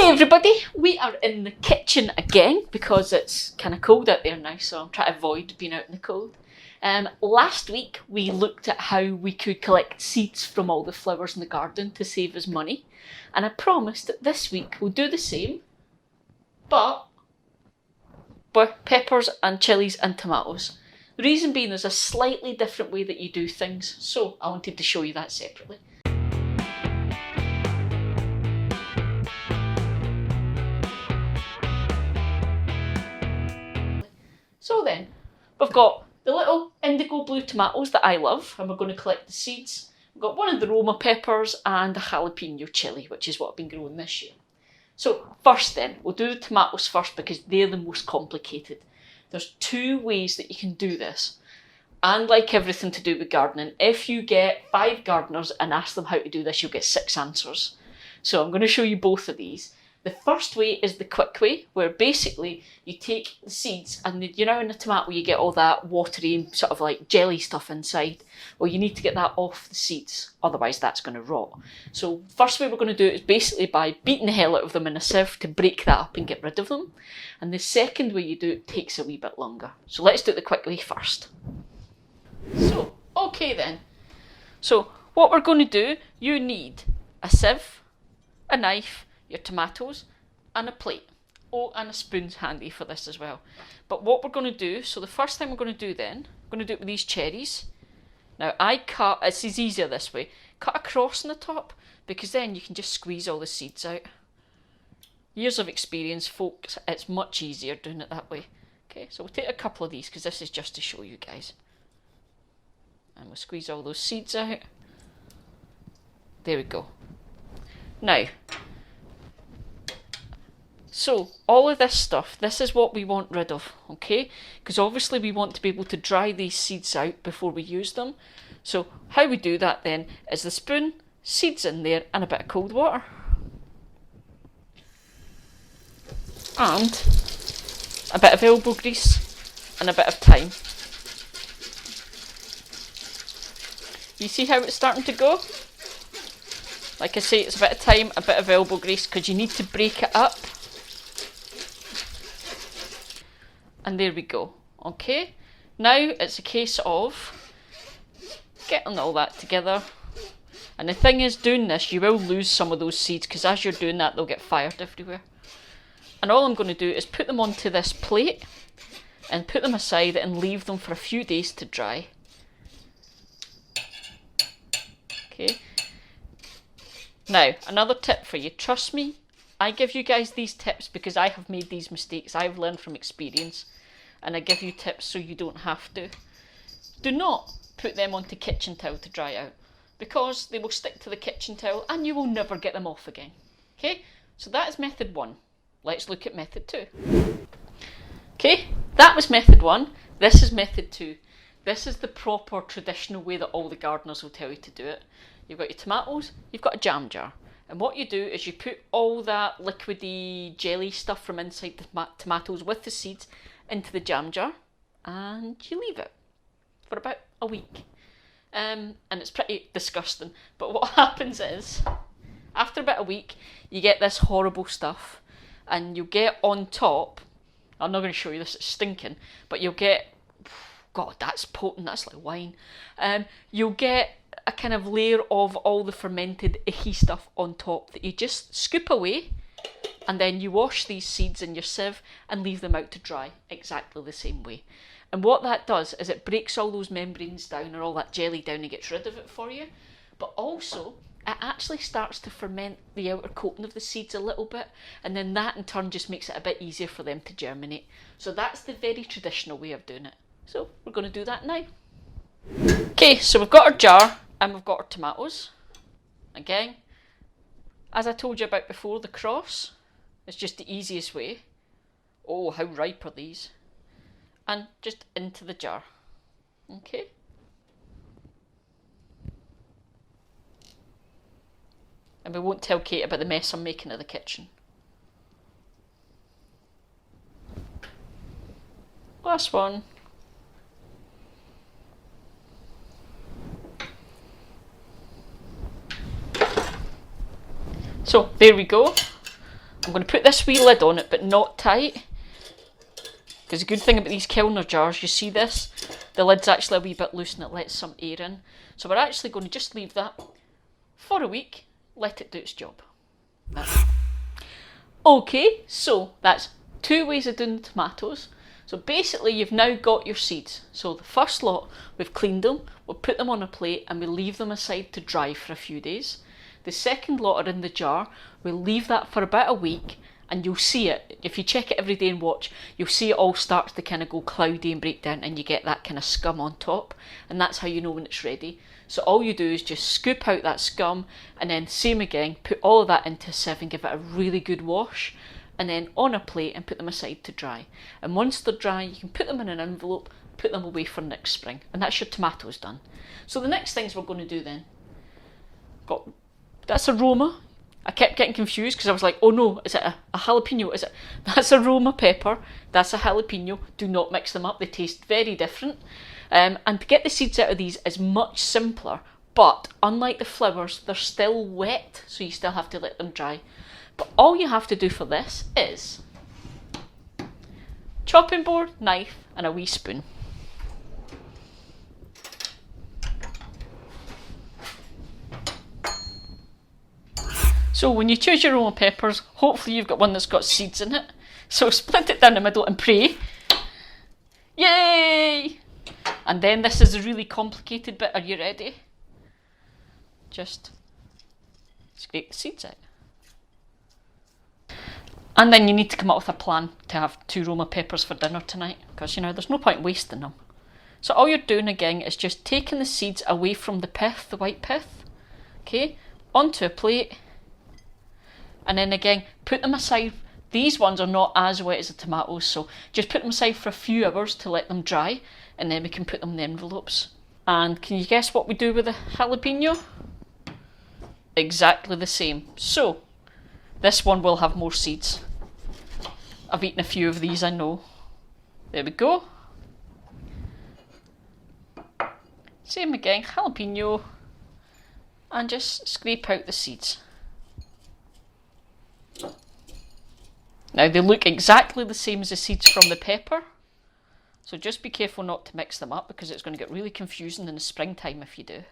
Hey everybody, we are in the kitchen again because it's kind of cold out there now, so I'm trying to avoid being out in the cold. Last week we looked at how we could collect seeds from all the flowers in the garden to save us money, and I promised that this week we'll do the same, but with peppers and chilies and tomatoes. The reason being there's a slightly different way that you do things, so I wanted to show you that separately. So then, we've got the little indigo blue tomatoes that I love, and we're going to collect the seeds. We've got one of the Roma peppers and a jalapeno chili, which is what I've been growing this year. So first then, we'll do the tomatoes first because they're the most complicated. There's two ways that you can do this. And like everything to do with gardening, if you get 5 gardeners and ask them how to do this, you'll get 6 answers. So I'm going to show you both of these. The first way is the quick way, where basically you take the seeds and you know in the tomato you get all that watery sort of like jelly stuff inside. Well, you need to get that off the seeds, otherwise that's going to rot. So first way we're going to do it is basically by beating the hell out of them in a sieve to break that up and get rid of them. And the second way you do it takes a wee bit longer. So let's do it the quick way first. So, okay then. So what we're going to do, you need a sieve, a knife, your tomatoes and a plate. Oh, and a spoon's handy for this as well. But what we're going to do, so the first thing we're going to do then, we're going to do it with these cherries. Now I cut, it's easier this way, cut a cross on the top because then you can just squeeze all the seeds out. Years of experience folks, it's much easier doing it that way. Okay, so we'll take a couple of these because this is just to show you guys. And we'll squeeze all those seeds out. There we go. Now, so all of this stuff, this is what we want rid of, okay? Because obviously we want to be able to dry these seeds out before we use them. So how we do that then is the spoon, seeds in there and a bit of cold water. And a bit of elbow grease and a bit of thyme. You see how it's starting to go? Like I say, it's a bit of thyme, a bit of elbow grease because you need to break it up. And there we go, okay? Now it's a case of getting all that together. And the thing is, doing this, you will lose some of those seeds because as you're doing that, they'll get fired everywhere. And all I'm going to do is put them onto this plate and put them aside and leave them for a few days to dry. Okay. Now, another tip for you, trust me, I give you guys these tips because I have made these mistakes. I've learned from experience and I give you tips so you don't have to. Do not put them onto kitchen towel to dry out because they will stick to the kitchen towel and you will never get them off again. Okay, so that is method 1. Let's look at method 2. Okay, that was method 1. This is method 2. This is the proper traditional way that all the gardeners will tell you to do it. You've got your tomatoes, you've got a jam jar. And what you do is you put all that liquidy jelly stuff from inside the tomatoes with the seeds into the jam jar and you leave it for about a week. And it's pretty disgusting. But what happens is, after about a week, you get this horrible stuff and you get on top, I'm not going to show you this, it's stinking, but you'll get, God, that's potent, that's like wine. You'll get a kind of layer of all the fermented icky stuff on top that you just scoop away, and then you wash these seeds in your sieve and leave them out to dry exactly the same way. And what that does is it breaks all those membranes down or all that jelly down and gets rid of it for you, but also it actually starts to ferment the outer coating of the seeds a little bit, and then that in turn just makes it a bit easier for them to germinate. So that's the very traditional way of doing it. So we're going to do that now. Okay, so we've got our jar and we've got our tomatoes. Again, as I told you about before, the cross is just the easiest way. Oh, how ripe are these? And just into the jar. Okay. And we won't tell Kate about the mess I'm making of the kitchen. Last one. So there we go. I'm going to put this wee lid on it, but not tight. Because the good thing about these Kellner jars, you see this? The lid's actually a wee bit loose and it lets some air in. So we're actually going to just leave that for a week, let it do its job. Okay, so that's 2 ways of doing the tomatoes. So basically you've now got your seeds. So the first lot, we've cleaned them, we'll put them on a plate and we leave them aside to dry for a few days. The second lot are in the jar, we'll leave that for about a week and you'll see it. If you check it every day and watch, you'll see it all starts to kind of go cloudy and break down and you get that kind of scum on top, and that's how you know when it's ready. So all you do is just scoop out that scum and then same again, put all of that into a sieve and give it a really good wash, and then on a plate and put them aside to dry. And once they're dry, you can put them in an envelope, put them away for next spring, and that's your tomatoes done. So the next things we're going to do then, that's a Roma. I kept getting confused because I was like, oh no, is it a jalapeno? That's a Roma pepper, that's a jalapeno. Do not mix them up, they taste very different. And to get the seeds out of these is much simpler, but unlike the flowers, they're still wet, so you still have to let them dry. But all you have to do for this is chopping board, knife, and a wee spoon. So when you choose your Roma peppers, hopefully you've got one that's got seeds in it. So split it down the middle and pray. Yay! And then this is a really complicated bit. Are you ready? Just scrape the seeds out. And then you need to come up with a plan to have 2 Roma peppers for dinner tonight, because you know there's no point wasting them. So all you're doing again is just taking the seeds away from the pith, the white pith, okay, onto a plate, and then again put them aside. These ones are not as wet as the tomatoes, so just put them aside for a few hours to let them dry, and then we can put them in the envelopes. And can you guess what we do with the jalapeno? Exactly the same. So this one will have more seeds. I've eaten a few of these, I know. There we go. Same again, jalapeno, and just scrape out the seeds. Now they look exactly the same as the seeds from the pepper, so just be careful not to mix them up because it's going to get really confusing in the springtime if you do.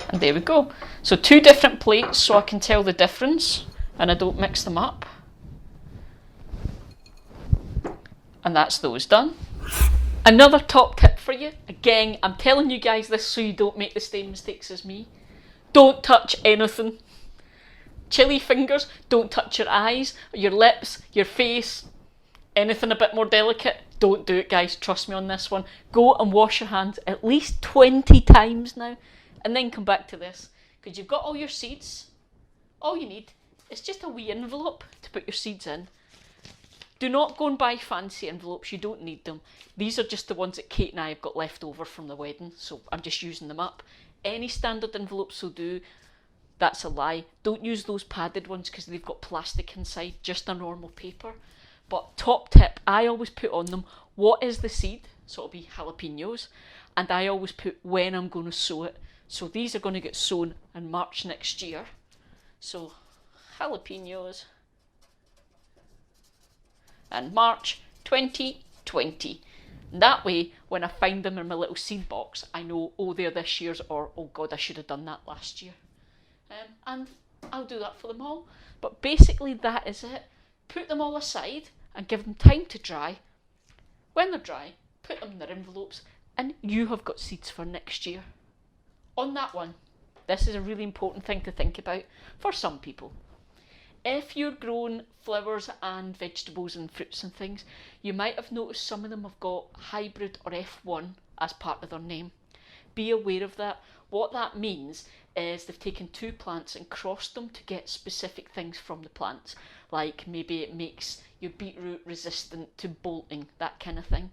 And there we go. So 2 different plates so I can tell the difference and I don't mix them up. And that's those done. Another top tip for you, again, I'm telling you guys this so you don't make the same mistakes as me. Don't touch anything. Chilli fingers, don't touch your eyes, your lips, your face, anything a bit more delicate. Don't do it, guys, trust me on this one. Go and wash your hands at least 20 times now, and then come back to this, because you've got all your seeds. All you need is just a wee envelope to put your seeds in. Do not go and buy fancy envelopes, you don't need them. These are just the ones that Kate and I have got left over from the wedding, so I'm just using them up. Any standard envelopes will do. That's a lie. Don't use those padded ones because they've got plastic inside, just a normal paper. But top tip, I always put on them what is the seed, so it'll be jalapenos, and I always put when I'm going to sow it. So these are going to get sown in March next year. So jalapenos and March 2020. That way, when I find them in my little seed box, I know, oh, they're this year's, or oh God, I should have done that last year. And I'll do that for them all. But basically, that is it. Put them all aside and give them time to dry. When they're dry, put them in their envelopes, and you have got seeds for next year. On that one, this is a really important thing to think about for some people. If you're growing flowers and vegetables and fruits and things, you might have noticed some of them have got hybrid or F1 as part of their name. Be aware of that. What that means is they've taken 2 plants and crossed them to get specific things from the plants. Like maybe it makes your beetroot resistant to bolting, that kind of thing.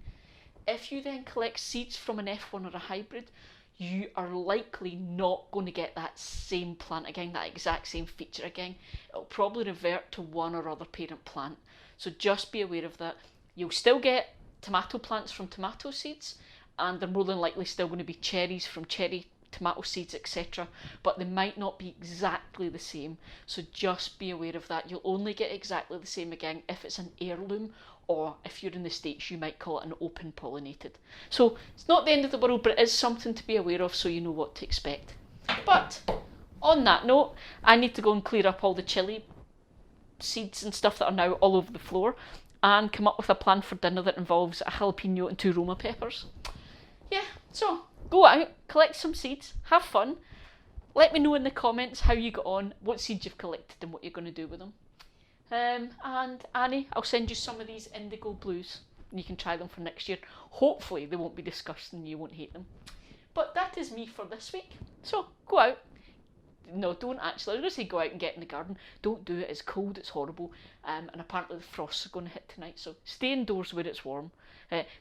If you then collect seeds from an F1 or a hybrid, you are likely not going to get that same plant again, that exact same feature again. It'll probably revert to one or other parent plant. So just be aware of that. You'll still get tomato plants from tomato seeds, and they're more than likely still going to be cherries from cherry tomato seeds, etc. But they might not be exactly the same. So just be aware of that. You'll only get exactly the same again if it's an heirloom, or if you're in the States, you might call it an open pollinated. So it's not the end of the world, but it is something to be aware of so you know what to expect. But on that note, I need to go and clear up all the chilli seeds and stuff that are now all over the floor, and come up with a plan for dinner that involves a jalapeno and 2 Roma peppers. Yeah, so go out, collect some seeds, have fun. Let me know in the comments how you got on, what seeds you've collected and what you're going to do with them. And Annie, I'll send you some of these indigo blues and you can try them for next year. Hopefully they won't be disgusting and you won't hate them. But that is me for this week. So go out. No, don't actually. I was going to say go out and get in the garden. Don't do it. It's cold. It's horrible. And apparently the frosts are going to hit tonight. So stay indoors where it's warm.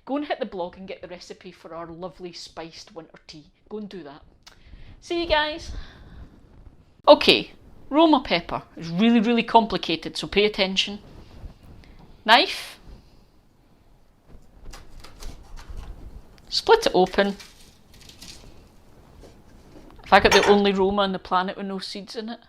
Go and hit the blog and get the recipe for our lovely spiced winter tea. Go and do that. See you guys. Okay, Roma pepper is really, really complicated. So pay attention. Knife. Split it open. Have I got the only Roma on the planet with no seeds in it?